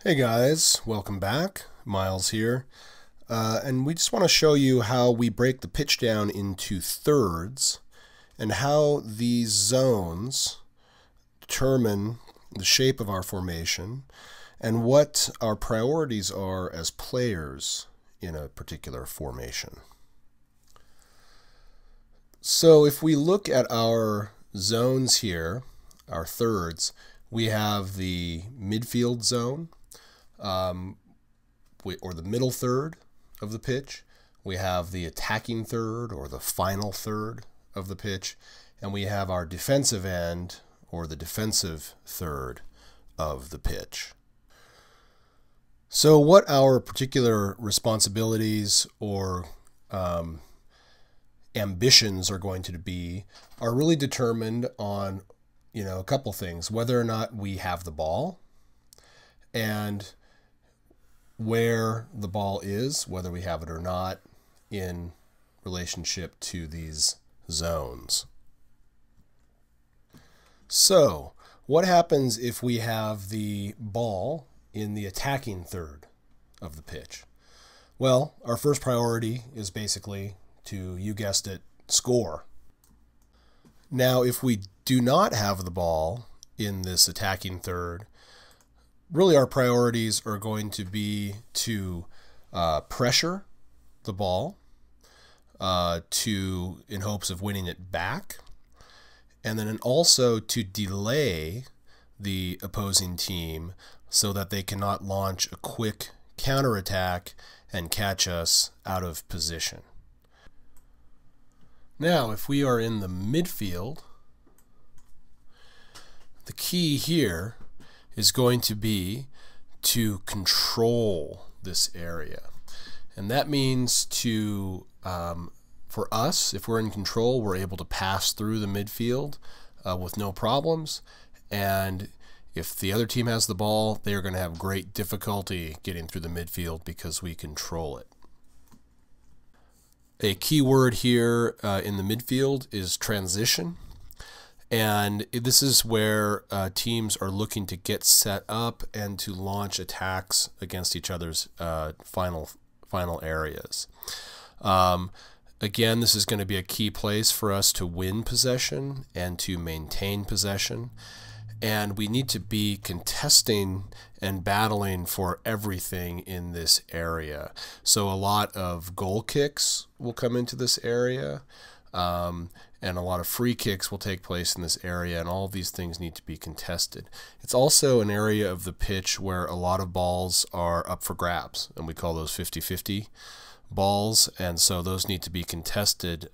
Hey guys, welcome back. Miles here. And we just want to show you how we break the pitch down into thirds and how these zones determine the shape of our formation and what our priorities are as players in a particular formation. So if we look at our zones here, our thirds, we have the midfield zone, or the middle third of the pitch. We have the attacking third, or the final third of the pitch, and we have our defensive end, or the defensive third of the pitch. So what our particular responsibilities or ambitions are going to be are really determined on a couple things: whether or not we have the ball, and where the ball is, whether we have it or not, in relationship to these zones. So, what happens if we have the ball in the attacking third of the pitch? Well, our first priority is basically to, you guessed it, score. Now, if we do not have the ball in this attacking third, really our priorities are going to be to pressure the ball in hopes of winning it back, and then also to delay the opposing team so that they cannot launch a quick counterattack and catch us out of position. Now, if we are in the midfield, the key here is going to be to control this area. And that means for us, if we're in control, we're able to pass through the midfield with no problems. And if the other team has the ball, they're going to have great difficulty getting through the midfield because we control it. A key word here in the midfield is transition. And this is where teams are looking to get set up and to launch attacks against each other's final areas. Again, this is going to be a key place for us to win possession and to maintain possession. And we need to be contesting and battling for everything in this area. So a lot of goal kicks will come into this area. And a lot of free kicks will take place in this area, and all of these things need to be contested. It's also an area of the pitch where a lot of balls are up for grabs, and we call those 50-50 balls, and so those need to be contested,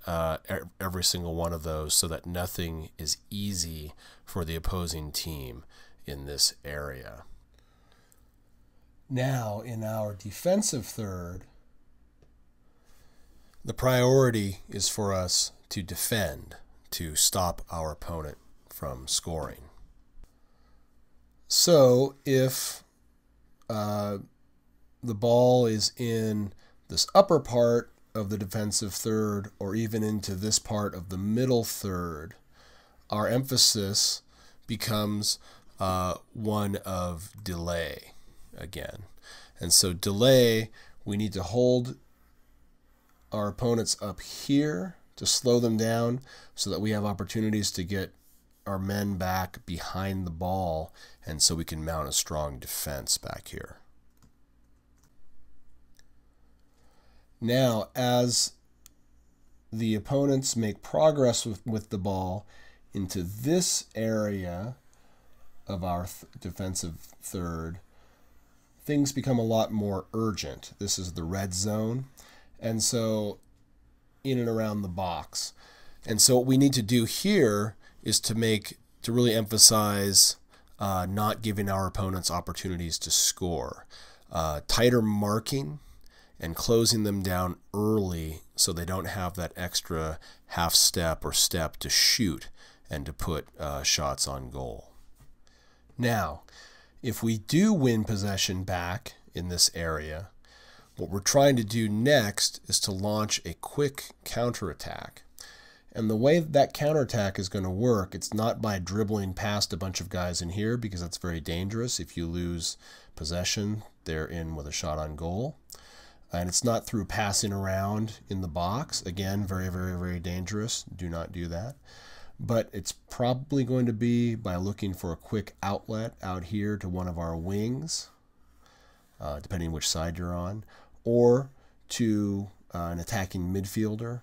every single one of those, so that nothing is easy for the opposing team in this area. Now, in our defensive third, the priority is for us to defend, to stop our opponent from scoring. So if the ball is in this upper part of the defensive third, or even into this part of the middle third, our emphasis becomes one of delay again. And so delay, we need to hold our opponents up here to slow them down so that we have opportunities to get our men back behind the ball, and so we can mount a strong defense back here. Now, as the opponents make progress with the ball into this area of our defensive third, things become a lot more urgent. This is the red zone. And so in and around the box. And so what we need to do here is to really emphasize not giving our opponents opportunities to score. Tighter marking and closing them down early so they don't have that extra half step or step to shoot and to put shots on goal. Now, if we do win possession back in this area, what we're trying to do next is to launch a quick counterattack. And the way that counterattack is going to work, it's not by dribbling past a bunch of guys in here, because that's very dangerous. If you lose possession, they're in with a shot on goal. And it's not through passing around in the box. Again, very, very, very dangerous. Do not do that. But it's probably going to be by looking for a quick outlet out here to one of our wings, depending which side you're on, or to an attacking midfielder,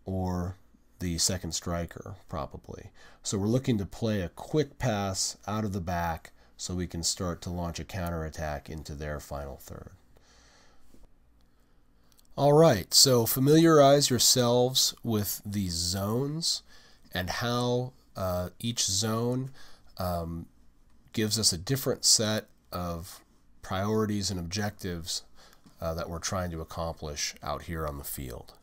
or the second striker, probably. So we're looking to play a quick pass out of the back so we can start to launch a counterattack into their final third. All right, so familiarize yourselves with these zones and how each zone gives us a different set of priorities and objectives that we're trying to accomplish out here on the field.